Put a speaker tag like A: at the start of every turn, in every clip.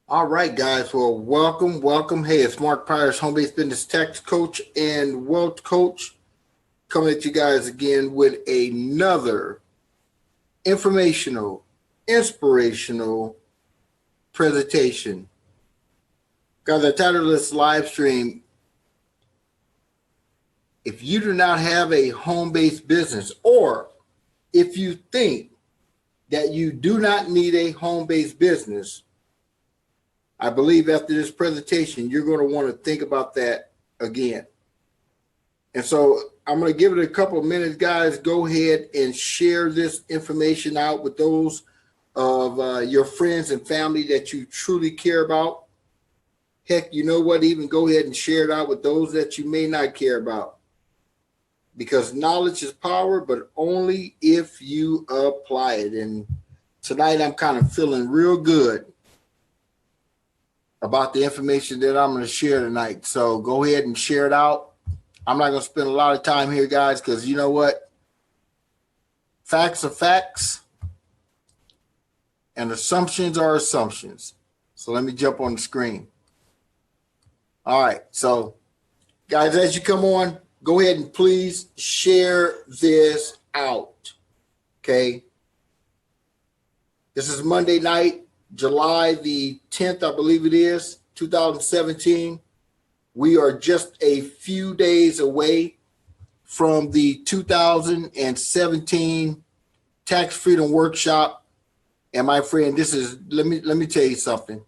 A: All right, guys. Well, welcome. Hey, it's Mark Pyers, home-based business tax coach and wealth coach, coming at you guys again with another informational, inspirational presentation. Guys, I titled this live stream, if you do not have a home-based business, or if you think that you do not need a home-based business, I believe after this presentation, you're going to want to think about that again. And so I'm going to give it a couple of minutes, guys. Go ahead and share this information out with those of your friends and family that you truly care about. Heck, you know what? Even go ahead and share it out with those that you may not care about. Because knowledge is power, but only if you apply it. And tonight I'm kind of feeling real good about the information that I'm going to share tonight. So go ahead and share it out. I'm not going to spend a lot of time here, guys, because you know what? Facts are facts, and assumptions are assumptions. So let me jump on the screen. All right. So, guys, as you come on, go ahead and please share this out. Okay. This is Monday night, July the 10th, I believe it is, 2017. We are just a few days away from the 2017 Tax Freedom Workshop. And my friend, this is, let me tell you something.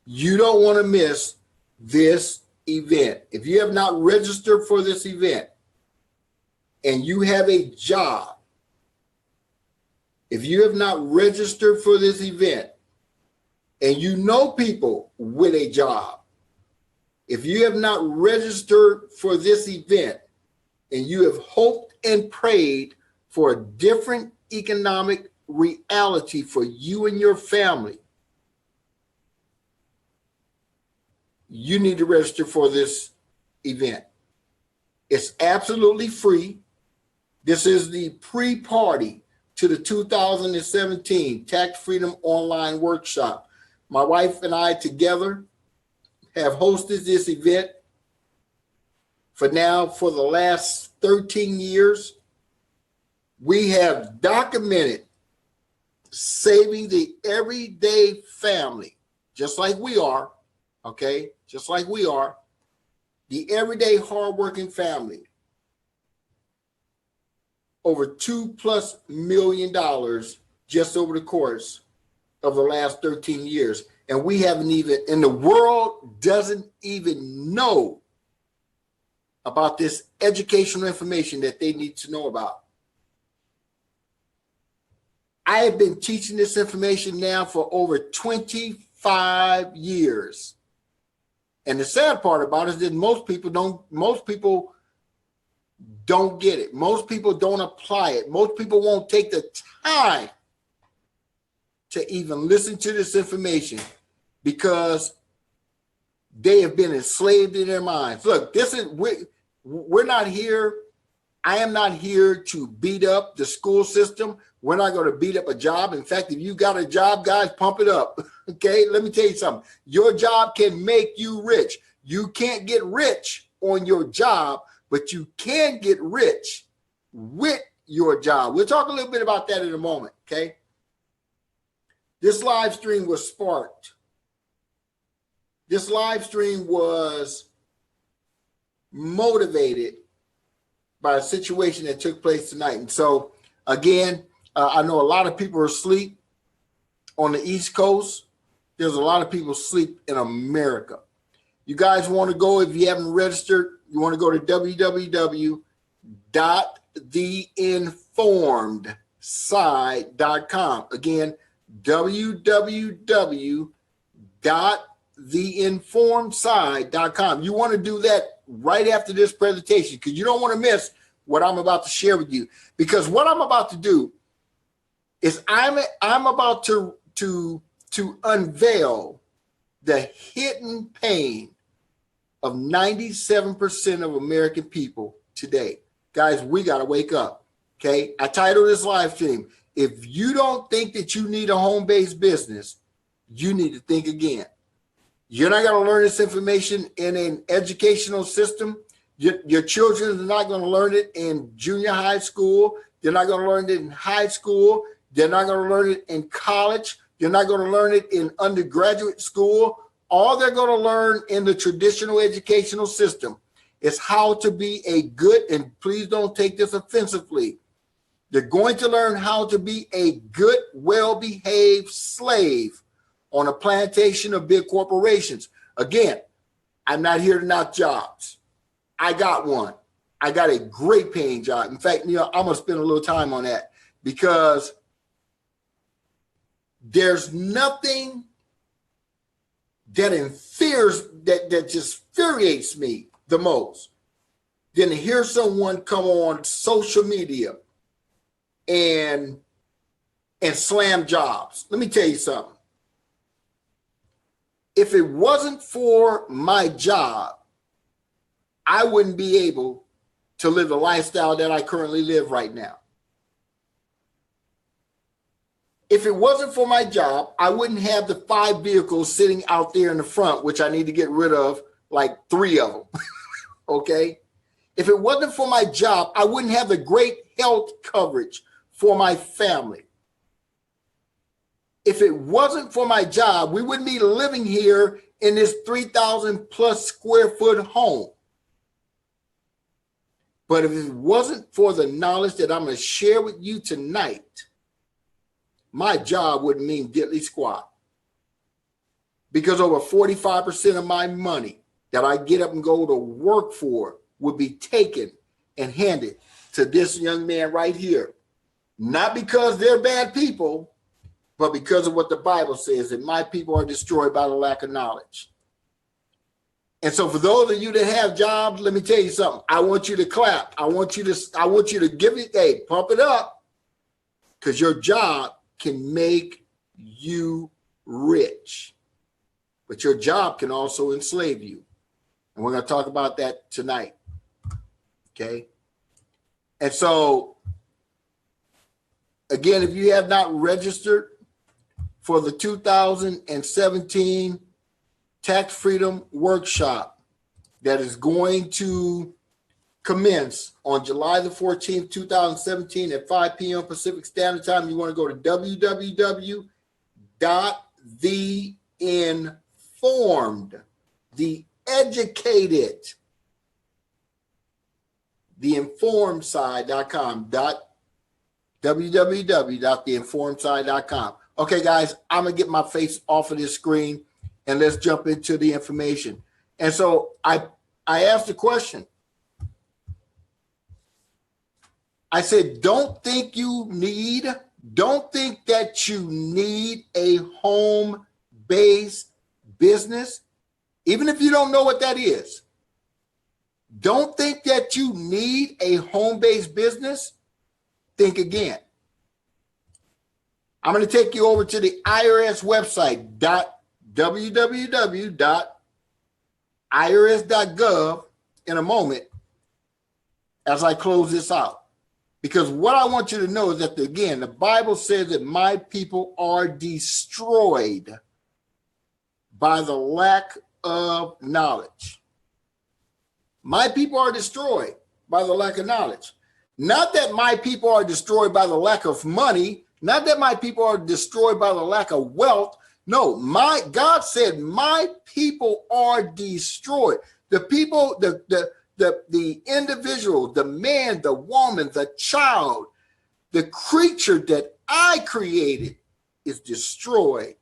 A: You don't want to miss this event. If you have not registered for this event and you have a job, if you have not registered for this event and you know people with a job, if you have not registered for this event and you have hoped and prayed for a different economic reality for you and your family, you need to register for this event. It's absolutely free. This is the pre-party to the 2017 Tax Freedom Online Workshop. My wife and I together have hosted this event for the last 13 years. We have documented saving the everyday family, just like we are, okay? Just like we are, the everyday hardworking family, over $2+ million just over the course of the last 13 years. And we haven't even, and the world doesn't even know about this educational information that they need to know about. I have been teaching this information now for over 25 years. And the sad part about it is that most people don't get it. Most people don't apply it. Most people won't take the time to even listen to this information because they have been enslaved in their minds. Look, we're not here. I am not here to beat up the school system. We're not going to beat up a job. In fact, if you got a job, guys, pump it up. Okay, let me tell you something. Your job can make you rich. You can't get rich on your job, but you can get rich with your job. We'll talk a little bit about that in a moment, okay? This live stream was sparked. This live stream was motivated by a situation that took place tonight. And so, again, I know a lot of people are asleep on the East Coast. There's a lot of people asleep in America. You guys want to go, if you haven't registered, you want to go to www.theinformedside.com. Again, www.theinformedside.com. You want to do that right after this presentation because you don't want to miss what I'm about to share with you. Because what I'm about to do is I'm about to unveil the hidden pain of 97% of American people today. Guys, we got to wake up, okay? I titled this live stream, if you don't think that you need a home-based business, you need to think again. You're not going to learn this information in an educational system. Your children are not going to learn it in junior high school. They're not going to learn it in high school. They're not going to learn it in college. They're not going to learn it in undergraduate school. All they're going to learn in the traditional educational system is how to be a good, and please don't take this offensively, they're going to learn how to be a good, well-behaved slave on a plantation of big corporations. Again, I'm not here to knock jobs. I got one. I got a great paying job. In fact, I'm going to spend a little time on that because there's nothing that that just infuriates me the most than to hear someone come on social media and slam jobs. Let me tell you something. If it wasn't for my job, I wouldn't be able to live the lifestyle that I currently live right now. If it wasn't for my job, I wouldn't have the 5 vehicles sitting out there in the front, which I need to get rid of like 3 of them. Okay. If it wasn't for my job, I wouldn't have the great health coverage for my family. If it wasn't for my job, we wouldn't be living here in this 3,000 plus square foot home. But if it wasn't for the knowledge that I'm going to share with you tonight, my job wouldn't mean diddly squat. Because over 45% of my money that I get up and go to work for would be taken and handed to this young man right here. Not because they're bad people, but because of what the Bible says, that my people are destroyed by the lack of knowledge. And so for those of you that have jobs, let me tell you something. I want you to clap. I want you to give it, hey, pump it up, because your job can make you rich. But your job can also enslave you. And we're going to talk about that tonight. Okay? And so, again, if you have not registered for the 2017 Tax Freedom Workshop that is going to commence on July the 14th, 2017 at 5 p.m. Pacific Standard Time, you want to go to www.theinformed, the educated, theinformedside.com, www.theinformedside.com. Okay, guys, I'm going to get my face off of this screen and let's jump into the information. And so I asked the question. I said, don't think that you need a home-based business, even if you don't know what that is. Don't think that you need a home-based business. Think again. I'm going to take you over to the IRS website, www.irs.gov in a moment as I close this out. Because what I want you to know is that, again, the Bible says that my people are destroyed by the lack of knowledge. My people are destroyed by the lack of knowledge. Not that my people are destroyed by the lack of money. Not that my people are destroyed by the lack of wealth. No, God said my people are destroyed. The people, the individual, the man, the woman, the child, the creature that I created is destroyed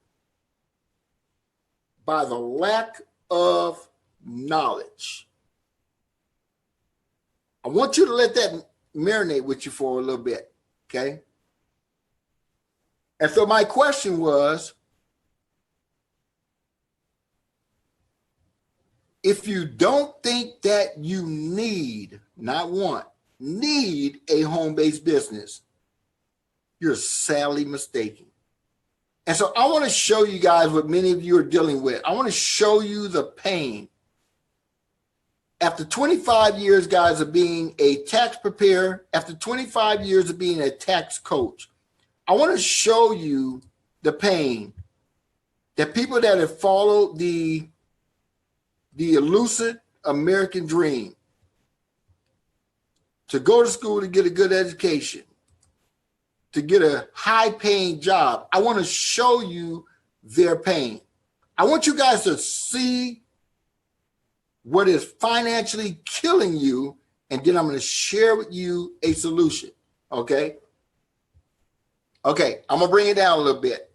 A: by the lack of knowledge. I want you to let that marinate with you for a little bit, okay? And so my question was, if you don't think that you need, not want, need a home-based business, you're sadly mistaken. And so I want to show you guys what many of you are dealing with. I want to show you the pain. After 25 years, guys, of being a tax preparer, after 25 years of being a tax coach, I want to show you the pain that people that have followed the elusive American dream to go to school to get a good education, to get a high-paying job, I want to show you their pain. I want you guys to see what is financially killing you, and then I'm going to share with you a solution, okay? Okay, I'm going to bring it down a little bit.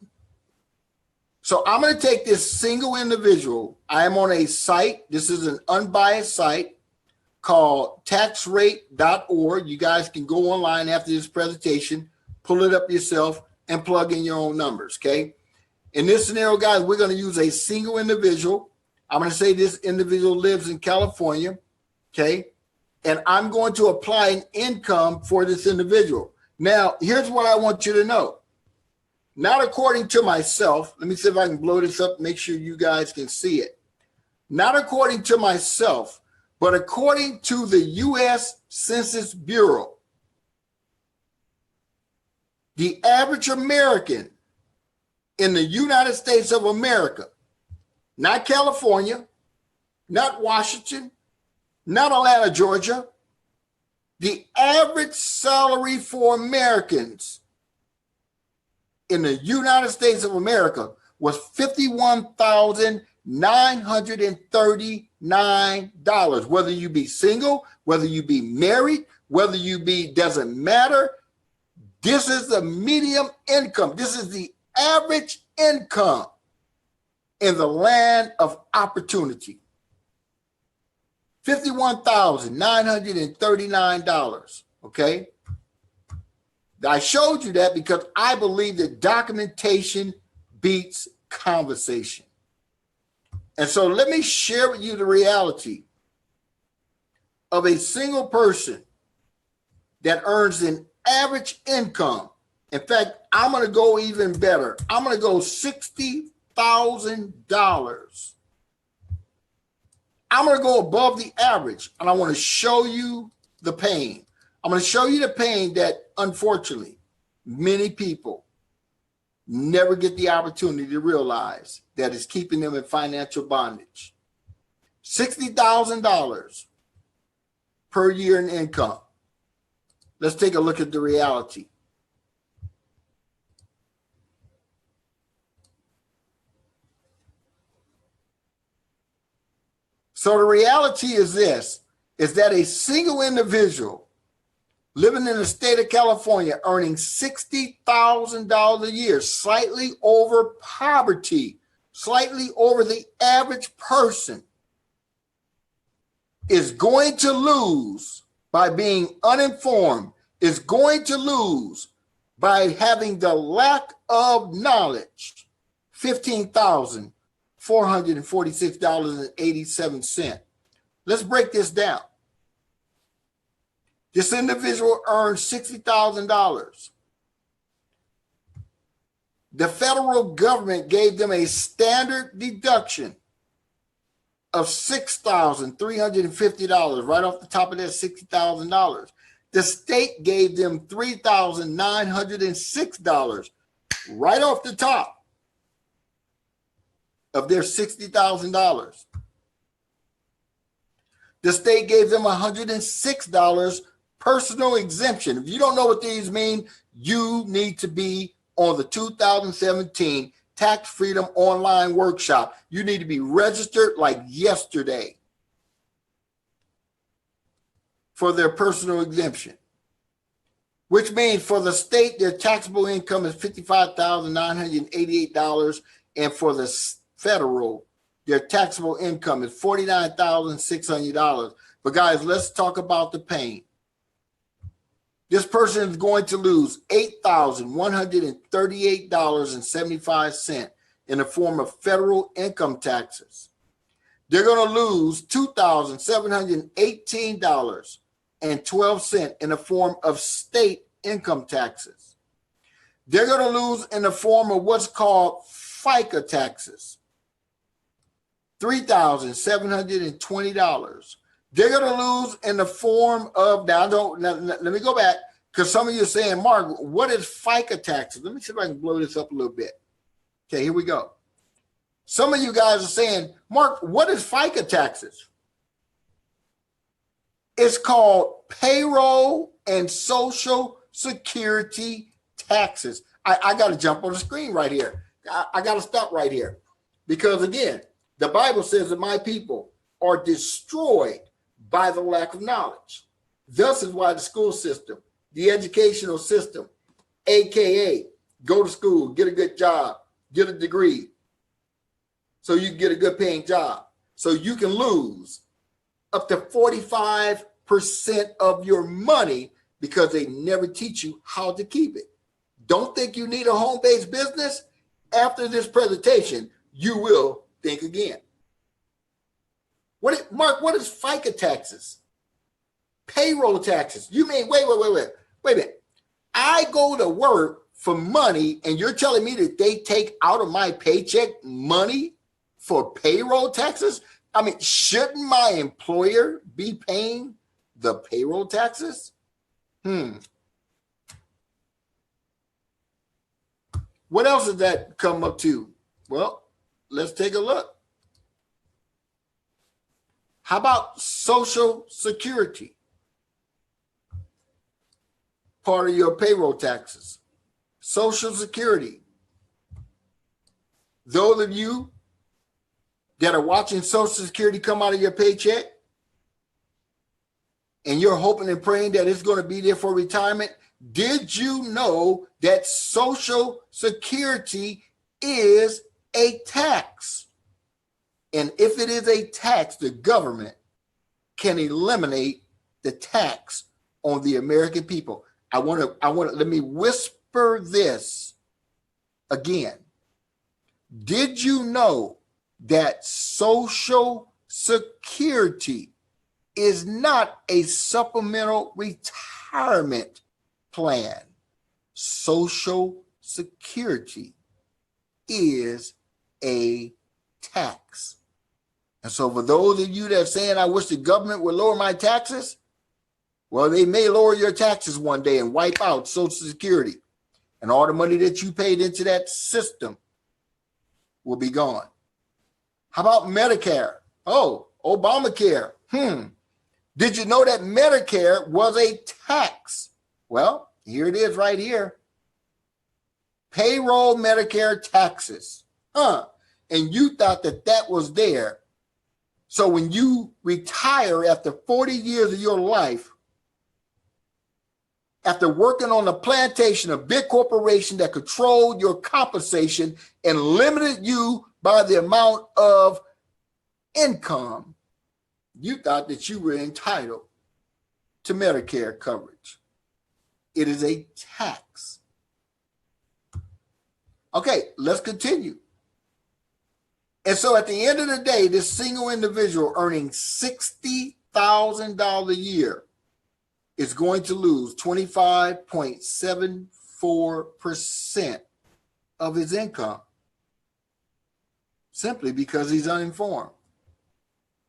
A: So I'm going to take this single individual. I am on a site. This is an unbiased site called taxrate.org. You guys can go online after this presentation, pull it up yourself, and plug in your own numbers, okay? In this scenario, guys, we're going to use a single individual. I'm going to say this individual lives in California, okay? And I'm going to apply an income for this individual. Now, here's what I want you to know. Not according to myself. Let me see if I can blow this up, make sure you guys can see it. Not according to myself, but according to the U.S. Census Bureau. The average American in the United States of America, not California, not Washington, not Atlanta, Georgia, the average salary for Americans in the United States of America was $51,939. Whether you be single, whether you be married, whether you be, doesn't matter. This is the medium income. This is the average income in the land of opportunity. $51,939, okay? I showed you that because I believe that documentation beats conversation. And so let me share with you the reality of a single person that earns an average income. In fact, I'm going to go even better. I'm going to go $60,000. I'm going to go above the average, and I want to show you the pain. I'm going to show you the pain that, unfortunately, many people never get the opportunity to realize that is keeping them in financial bondage. $60,000 per year in income. Let's take a look at the reality. So the reality is this, is that a single individual living in the state of California earning $60,000 a year, slightly over poverty, slightly over the average person, is going to lose by being uninformed, is going to lose by having the lack of knowledge, $15,446.87. Let's break this down. This individual earns $60,000. The federal government gave them a standard deduction of $6,350, right off the top of that $60,000. The state gave them $3,906, right off the top of their $60,000. The state gave them $106 personal exemption. If you don't know what these mean, you need to be on the 2017 Tax Freedom Online Workshop. You need to be registered like yesterday for their personal exemption, which means for the state, their taxable income is $55,988, and for the federal, their taxable income is $49,600. But guys, let's talk about the pain. This person is going to lose $8,138.75 in the form of federal income taxes. They're going to lose $2,718.12 in the form of state income taxes. They're going to lose in the form of what's called FICA taxes, $3,720. They're going to lose in the form of, let me go back, because some of you are saying, Mark, what is FICA taxes? Let me see if I can blow this up a little bit. Okay, here we go. Some of you guys are saying, Mark, what is FICA taxes? It's called payroll and social security taxes. I got to jump on the screen right here. I got to stop right here. Because again, the Bible says that my people are destroyed by the lack of knowledge. Thus is why the school system, the educational system, AKA go to school, get a good job, get a degree, so you can get a good paying job. So you can lose up to 45% of your money because they never teach you how to keep it. Don't think you need a home-based business? After this presentation, you will think again. Mark, what is FICA taxes? Payroll taxes. You mean, wait a minute. I go to work for money and you're telling me that they take out of my paycheck money for payroll taxes? I mean, shouldn't my employer be paying the payroll taxes? What else does that come up to? Well, let's take a look. How about Social Security? Part of your payroll taxes. Social Security. Those of you that are watching Social Security come out of your paycheck and you're hoping and praying that it's going to be there for retirement, did you know that Social Security is a tax? And if it is a tax, the government can eliminate the tax on the American people. Let me whisper this again. Did you know that Social Security is not a supplemental retirement plan? Social Security is a tax. And so for those of you that are saying, I wish the government would lower my taxes, well, they may lower your taxes one day and wipe out Social Security. And all the money that you paid into that system will be gone. How about Medicare? Oh, Obamacare. Did you know that Medicare was a tax? Well, here it is right here. Payroll Medicare taxes. And you thought that that was there. So when you retire after 40 years of your life, after working on a plantation, a big corporation that controlled your compensation and limited you by the amount of income, you thought that you were entitled to Medicare coverage. It is a tax. Okay, let's continue. And so at the end of the day, this single individual earning $60,000 a year is going to lose 25.74% of his income simply because he's uninformed.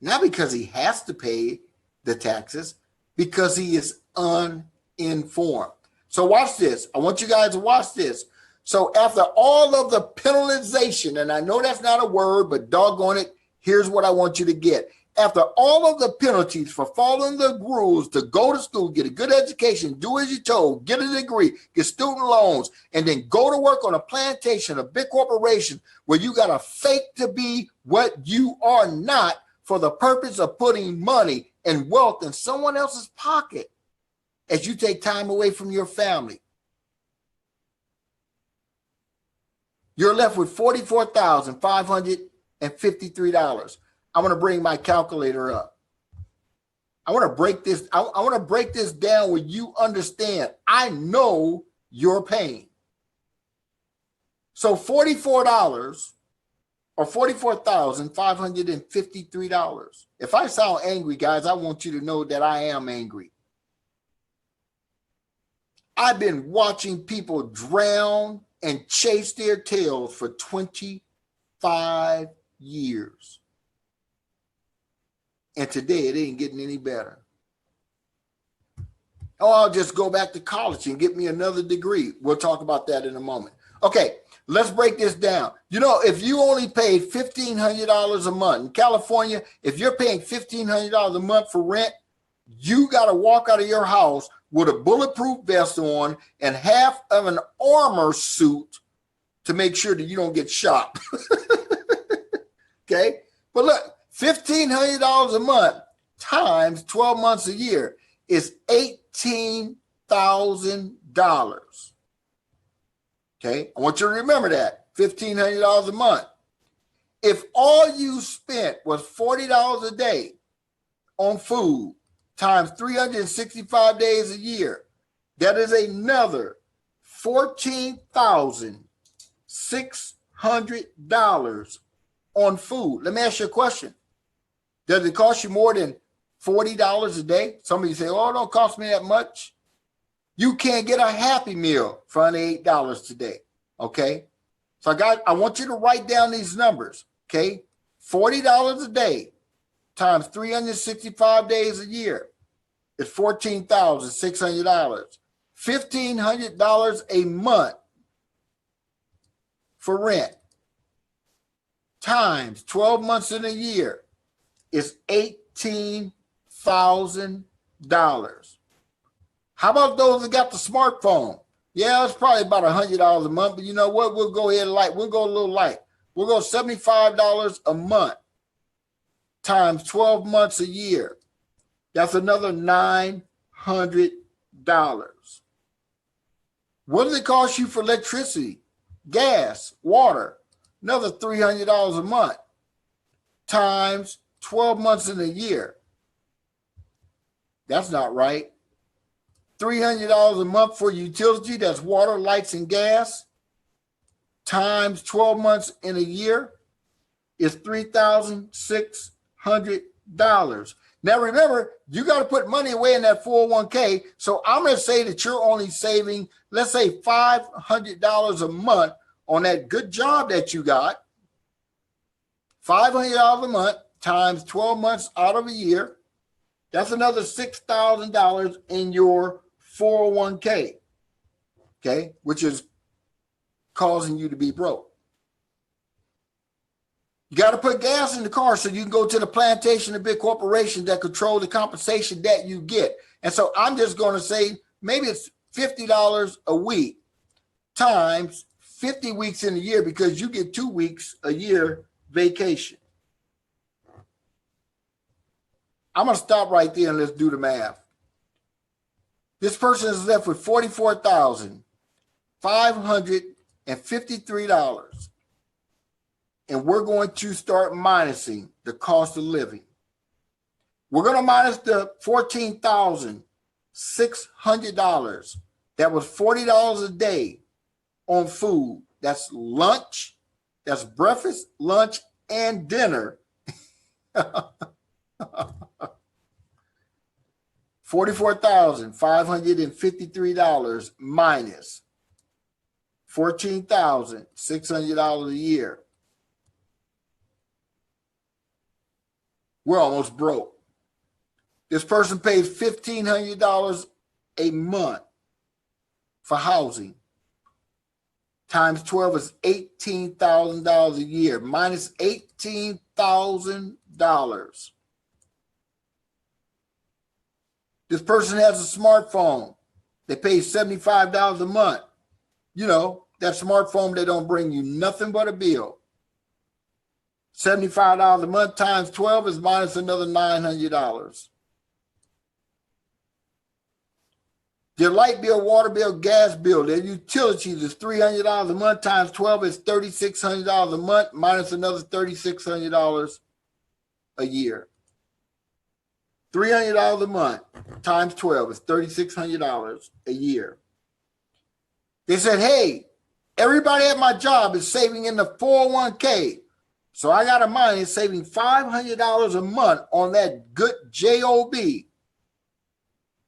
A: Not because he has to pay the taxes, because he is uninformed. So watch this. I want you guys to watch this. So after all of the penalization, and I know that's not a word, but doggone it, here's what I want you to get. After all of the penalties for following the rules to go to school, get a good education, do as you're told, get a degree, get student loans, and then go to work on a plantation, a big corporation where you got to fake to be what you are not for the purpose of putting money and wealth in someone else's pocket as you take time away from your family. You're left with $44,553. I want to bring my calculator up. I want to break this. I want to break this down where you understand. I know your pain. So $44 or $44,553. If I sound angry, guys, I want you to know that I am angry. I've been watching people drown and chase their tails for 25 years. And today it ain't getting any better. Oh, I'll just go back to college and get me another degree. We'll talk about that in a moment. Okay, let's break this down. You know, if you only paid $1,500 a month in California, if you're paying $1,500 a month for rent, you got to walk out of your house with a bulletproof vest on and half of an armor suit to make sure that you don't get shot. Okay. But look, $1,500 a month times 12 months a year is $18,000. Okay. I want you to remember that. $1,500 a month. If all you spent was $40 a day on food times 365 days a year, that is another $14,600 on food. Let me ask you a question. Does it cost you more than $40 a day? Somebody say, oh, it don't cost me that much. You can't get a Happy Meal for under $8 today. Okay. So I want you to write down these numbers. Okay. $40 a day times 365 days a year is $14,600. $1,500 a month for rent times 12 months in a year is $18,000. How about those that got the smartphone? Yeah, it's probably about $100 a month, but you know what? We'll go ahead and we'll go a little light. We'll go $75 a month times 12 months a year. That's another $900. What does it cost you for electricity, gas, water? Another $300 a month times 12 months in a year. That's not right. $300 a month for utility, that's water, lights, and gas, times 12 months in a year is $3,600. Now remember, you got to put money away in that 401k. So I'm going to say that you're only saving, let's say $500 a month on that good job that you got. $500 a month times 12 months out of a year. That's another $6,000 in your 401k, okay, which is causing you to be broke. You got to put gas in the car so you can go to the plantation of big corporations that control the compensation that you get. And so I'm just going to say maybe it's $50 a week times 50 weeks in a year, because you get 2 weeks a year vacation. I'm going to stop right there and let's do the math. This person is left with $44,553. And we're going to start minusing the cost of living. We're going to minus the $14,600. That was $40 a day on food. That's lunch, that's breakfast, lunch, and dinner. $44,553 minus $14,600 a year. We're almost broke. This person pays $1,500 a month for housing. Times 12 is $18,000 a year, minus $18,000. This person has a smartphone. They pay $75 a month. You know, that smartphone, they don't bring you nothing but a bill. $75 a month times 12 is minus another $900. Their light bill, water bill, gas bill, their utilities is $300 a month times 12 is $3,600 a month, minus another $3,600 a year. $300 a month times 12 is $3,600 a year. They said, hey, everybody at my job is saving in the 401k. So I got a mind saving $500 a month on that good job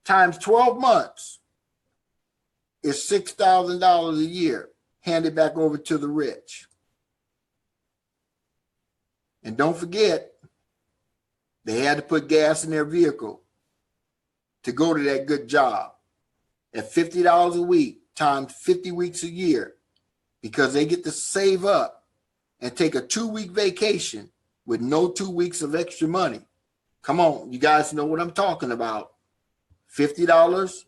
A: times 12 months is $6,000 a year handed back over to the rich. And don't forget, they had to put gas in their vehicle to go to that good job. At $50 a week times 50 weeks a year because they get to save up and take a 2-week vacation with no 2 weeks of extra money. Come on, you guys know what I'm talking about. $50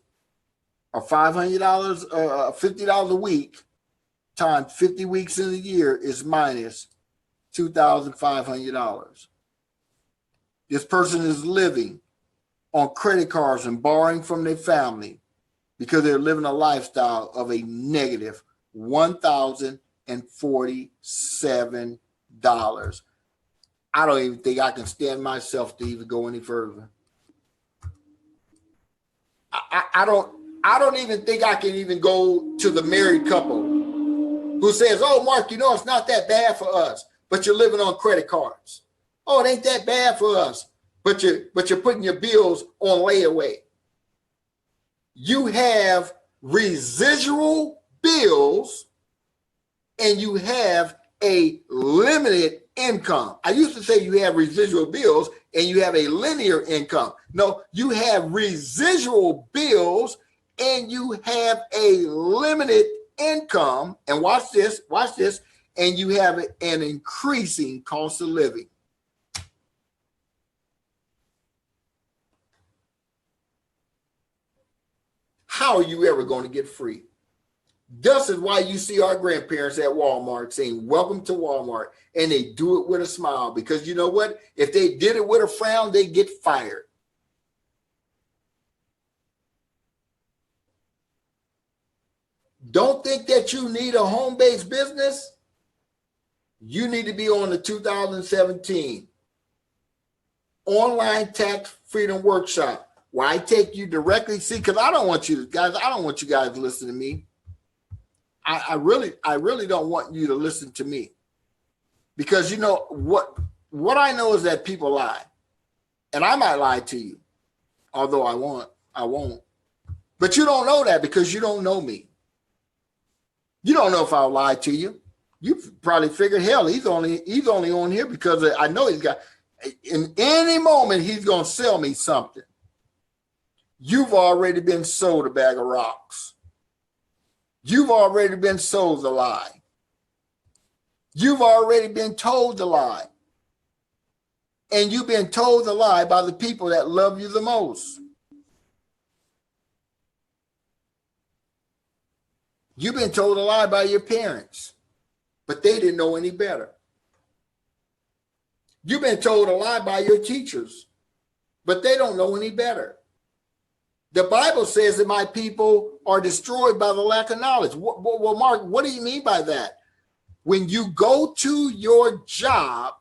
A: or $500 or $50 a week times 50 weeks in a year is minus $2,500. This person is living on credit cards and borrowing from their family because they're living a lifestyle of a negative $1,047. I don't even think I can stand myself to even go any further. I don't even think I can even go to the married couple who says, oh, Mark, you know, it's not that bad for us, but you're living on credit cards. Oh, it ain't that bad for us, but you're putting your bills on layaway. You have residual bills and you have a limited income. I used to say you have residual bills and you have a linear income. No, you have residual bills and you have a limited income. And watch this, and you have an increasing cost of living. How are you ever going to get free? This is why you see our grandparents at Walmart saying, welcome to Walmart. And they do it with a smile because you know what? If they did it with a frown, they get fired. Don't think that you need a home-based business. You need to be on the 2017 Online Tax Freedom Workshop, where I take you directly. See, because I don't want you guys to listen to me. I really don't want you to listen to me, because you know what I know is that people lie, and I might lie to you, although I won't. But you don't know that because you don't know me. You don't know if I'll lie to you. You probably figured, hell, he's only on here because I know he's got. In any moment he's gonna sell me something. You've already been sold a bag of rocks. You've already been sold a lie. You've already been told a lie. And you've been told a lie by the people that love you the most. You've been told a lie by your parents, but they didn't know any better. You've been told a lie by your teachers, but they don't know any better. The Bible says that my people are destroyed by the lack of knowledge. Well, Mark, what do you mean by that? When you go to your job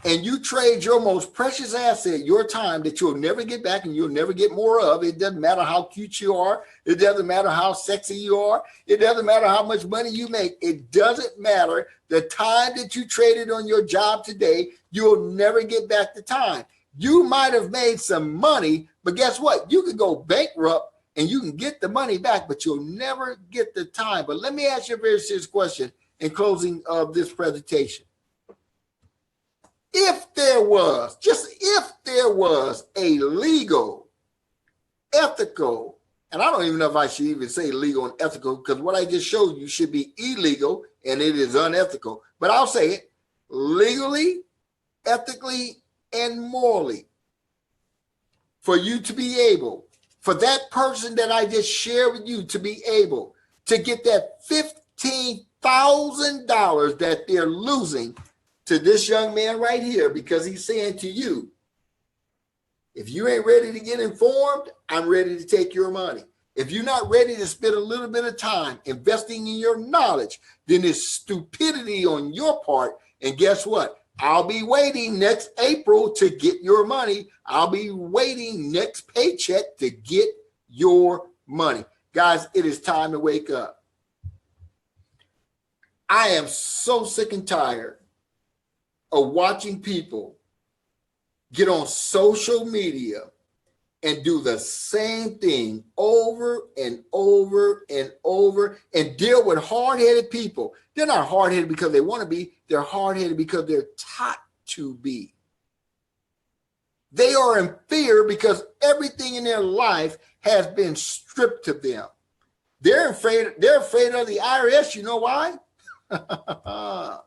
A: and you trade your most precious asset, your time that you'll never get back and you'll never get more of, it doesn't matter how cute you are. It doesn't matter how sexy you are. It doesn't matter how much money you make. It doesn't matter. The time that you traded on your job today, you'll never get back the time. You might have made some money, but guess what? You could go bankrupt and you can get the money back, but you'll never get the time. But let me ask you a very serious question in closing of this presentation. If there was a legal, ethical, and I don't even know if I should even say legal and ethical, because what I just showed you should be illegal and it is unethical. But I'll say it legally, ethically, and morally, for you to be able, for that person that I just shared with you to be able to get that $15,000 that they're losing to this young man right here, because he's saying to you, if you ain't ready to get informed, I'm ready to take your money. If you're not ready to spend a little bit of time investing in your knowledge, then it's stupidity on your part. And guess what? I'll be waiting next April to get your money. I'll be waiting next paycheck to get your money. Guys, it is time to wake up. I am so sick and tired of watching people get on social media and do the same thing over and over and over and deal with hard-headed people. They're not hard-headed because they want to be. They're hard-headed because they're taught to be. They are in fear because everything in their life has been stripped to them. They're afraid of the IRS. You know why? Because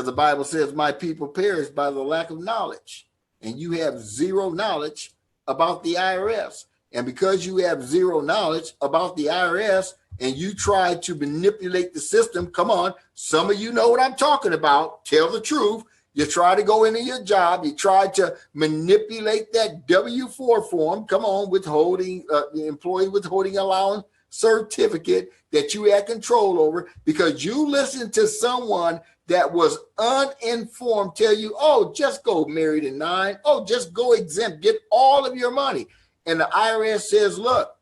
A: the Bible says, my people perish by the lack of knowledge. And you have zero knowledge about the IRS. And because you have zero knowledge about the IRS and you try to manipulate the system, come on, some of you know what I'm talking about. Tell the truth. You try to go into your job. You try to manipulate that W-4 form. Come on, withholding, the employee withholding allowance certificate that you had control over because you listened to someone that was uninformed tell you, oh, just go married at 9. Oh, just go exempt, get all of your money. And the IRS says, look,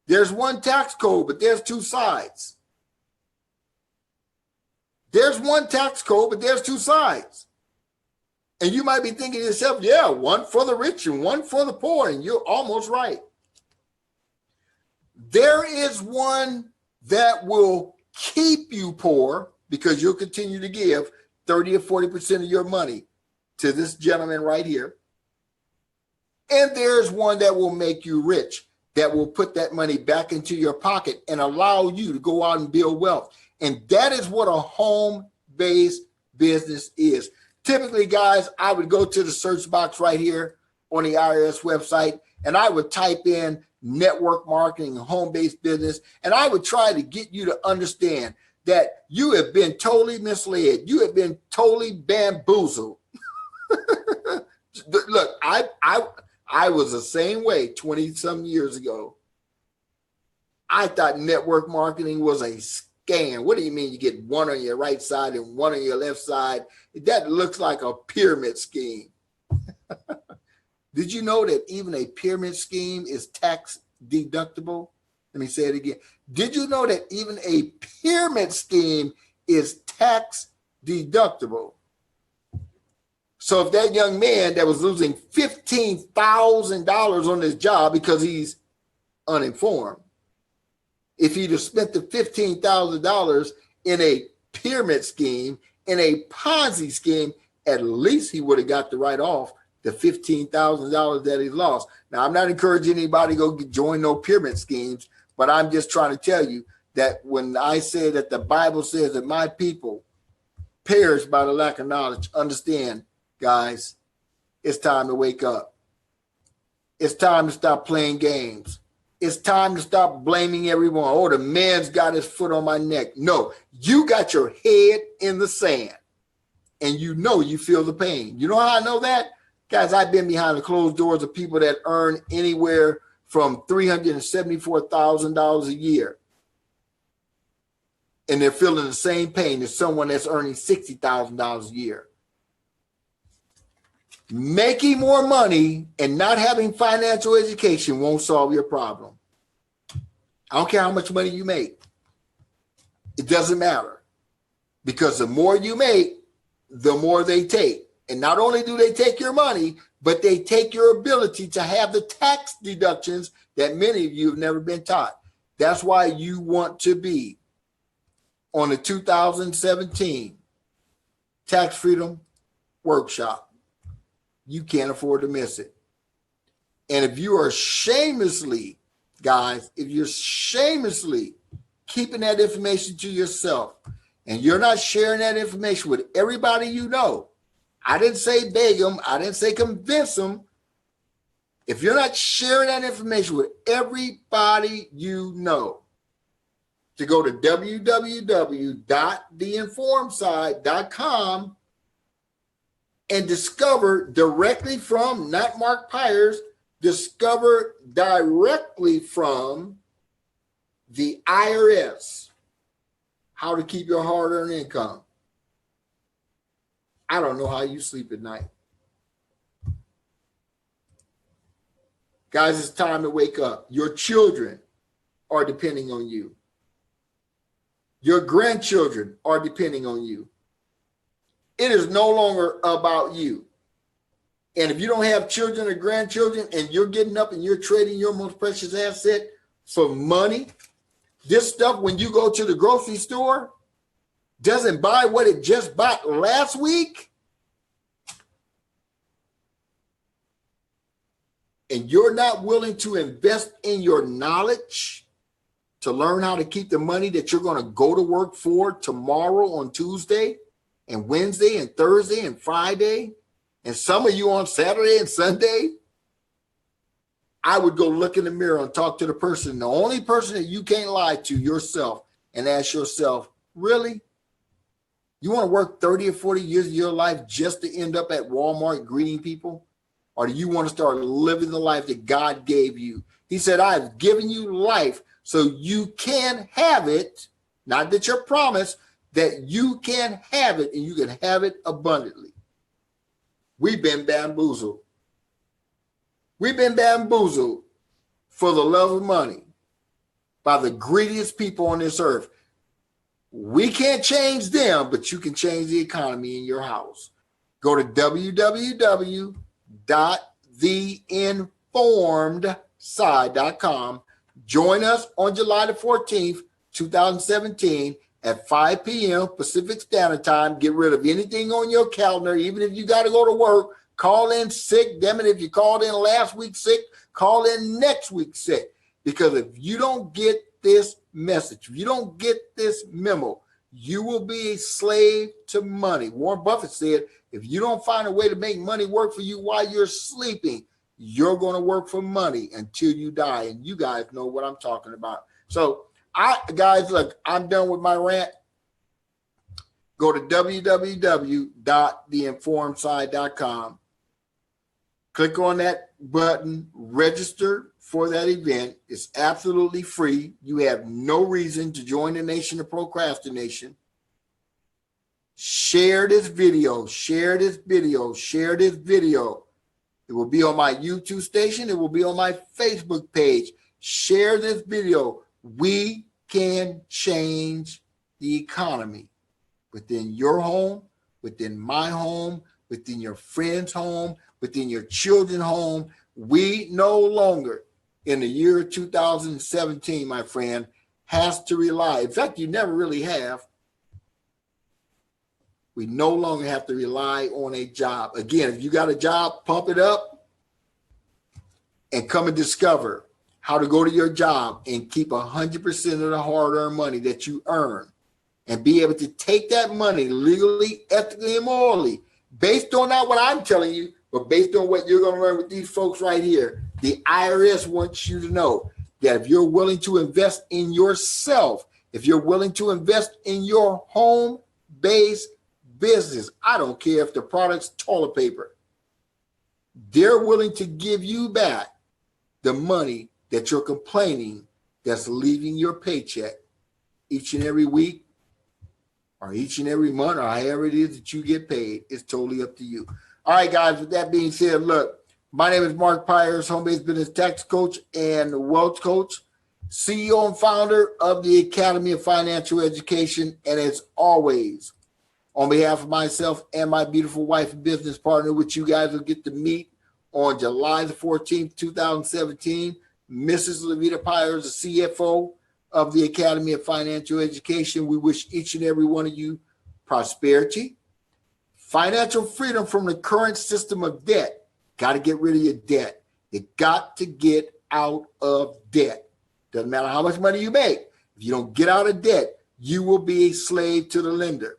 A: there's one tax code, but there's two sides. There's one tax code, but there's two sides. And you might be thinking to yourself, yeah, one for the rich and one for the poor. And you're almost right. There is one that will keep you poor because you'll continue to give 30 or 40% of your money to this gentleman right here. And there's one that will make you rich, that will put that money back into your pocket and allow you to go out and build wealth. And that is what a home-based business is. Typically, guys, I would go to the search box right here on the IRS website, and I would type in network marketing, home-based business, and I would try to get you to understand that you have been totally misled. You have been totally bamboozled. Look, I was the same way 20-some years ago. I thought network marketing was a scam. What do you mean you get one on your right side and one on your left side? That looks like a pyramid scheme. Did you know that even a pyramid scheme is tax deductible? Let me say it again. Did you know that even a pyramid scheme is tax deductible? So if that young man that was losing $15,000 on his job because he's uninformed, if he'd have spent the $15,000 in a pyramid scheme, in a Ponzi scheme, at least he would have got the write-off the $15,000 that he lost. Now, I'm not encouraging anybody to go join no pyramid schemes, but I'm just trying to tell you that when I say that the Bible says that my people perish by the lack of knowledge, understand, guys, it's time to wake up. It's time to stop playing games. It's time to stop blaming everyone. Oh, the man's got his foot on my neck. No, you got your head in the sand and you know you feel the pain. You know how I know that? Guys, I've been behind the closed doors of people that earn anywhere from $374,000 a year. And they're feeling the same pain as someone that's earning $60,000 a year. Making more money and not having financial education won't solve your problem. I don't care how much money you make. It doesn't matter. Because the more you make, the more they take. And not only do they take your money, but they take your ability to have the tax deductions that many of you have never been taught. That's why you want to be on the 2017 Tax Freedom Workshop. You can't afford to miss it. And if you are shamelessly, guys, if you're shamelessly keeping that information to yourself and you're not sharing that information with everybody you know, I didn't say beg them. I didn't say convince them. If you're not sharing that information with everybody you know, to go to www.theinformedside.com and discover directly from, not Mark Pyers, discover directly from the IRS how to keep your hard-earned income. I don't know how you sleep at night. Guys, it's time to wake up. Your children are depending on you. Your grandchildren are depending on you. It is no longer about you. And if you don't have children or grandchildren and you're getting up and you're trading your most precious asset for money, this stuff, when you go to the grocery store, doesn't buy what it just bought last week, and you're not willing to invest in your knowledge to learn how to keep the money that you're going to go to work for tomorrow on Tuesday and Wednesday and Thursday and Friday, and some of you on Saturday and Sunday, I would go look in the mirror and talk to the person, the only person that you can't lie to, yourself, and ask yourself, really? You want to work 30 or 40 years of your life just to end up at Walmart greeting people? Or do you want to start living the life that God gave you? He said, I've given you life so you can have it, not that you're promised, that you can have it and you can have it abundantly. We've been bamboozled. We've been bamboozled for the love of money by the greediest people on this earth. We can't change them, but you can change the economy in your house. Go to www.theinformedside.com. Join us on July the 14th, 2017 at 5 p.m. Pacific Standard Time. Get rid of anything on your calendar, even if you got to go to work. Call in sick. Damn it, if you called in last week sick, call in next week sick. Because if you don't get this message, if you don't get this memo, you will be a slave to money. Warren Buffett said, if you don't find a way to make money work for you while you're sleeping, you're going to work for money until you die. And you guys know what I'm talking about. So, guys, look, I'm done with my rant. Go to www.theinformedside.com. Click on that button, register for that event. It's absolutely free. You have no reason to join the nation of procrastination. Share this video, share this video, share this video. It will be on my YouTube station. It will be on my Facebook page. Share this video. We can change the economy within your home, within my home, within your friend's home, within your children's home. We no longer, in the year 2017, my friend, has to rely. In fact, you never really have. We no longer have to rely on a job. Again, if you got a job, pump it up and come and discover how to go to your job and keep 100% of the hard-earned money that you earn and be able to take that money legally, ethically, and morally, based on not what I'm telling you, but based on what you're going to learn with these folks right here. The IRS wants you to know that if you're willing to invest in yourself, if you're willing to invest in your home-based business, I don't care if the product's toilet paper, they're willing to give you back the money that you're complaining that's leaving your paycheck each and every week or each and every month or however it is that you get paid. It's totally up to you. All right, guys, with that being said, look, my name is Mark Pyers, home-based business tax coach and wealth coach, CEO and founder of the Academy of Financial Education. And as always, on behalf of myself and my beautiful wife and business partner, which you guys will get to meet on July the 14th, 2017, Mrs. Levita Pyers, the CFO of the Academy of Financial Education. We wish each and every one of you prosperity, financial freedom from the current system of debt. Got to get rid of your debt. You got to get out of debt. Doesn't matter how much money you make. If you don't get out of debt, you will be a slave to the lender.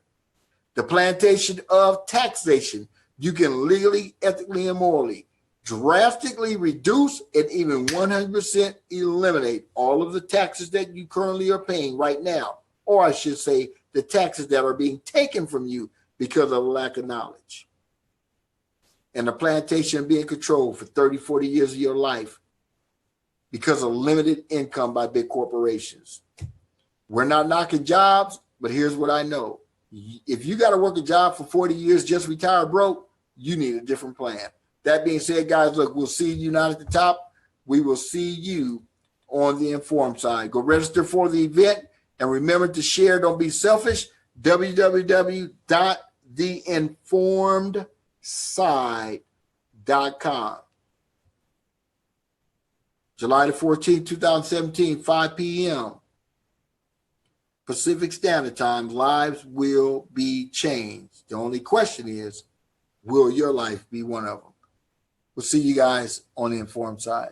A: The plantation of taxation. You can legally, ethically, and morally drastically reduce and even 100% eliminate all of the taxes that you currently are paying right now. Or I should say the taxes that are being taken from you because of lack of knowledge. And the plantation being controlled for 30, 40 years of your life because of limited income by big corporations. We're not knocking jobs, but here's what I know. If you got to work a job for 40 years, just retire broke, you need a different plan. That being said, guys, look, we'll see you not at the top. We will see you on the informed side. Go register for the event and remember to share. Don't be selfish. www.theinformedside.com. July the 14th, 2017, 5 p.m. Pacific Standard Time. Lives will be changed. The only question is, will your life be one of them? We'll see you guys on the informed side.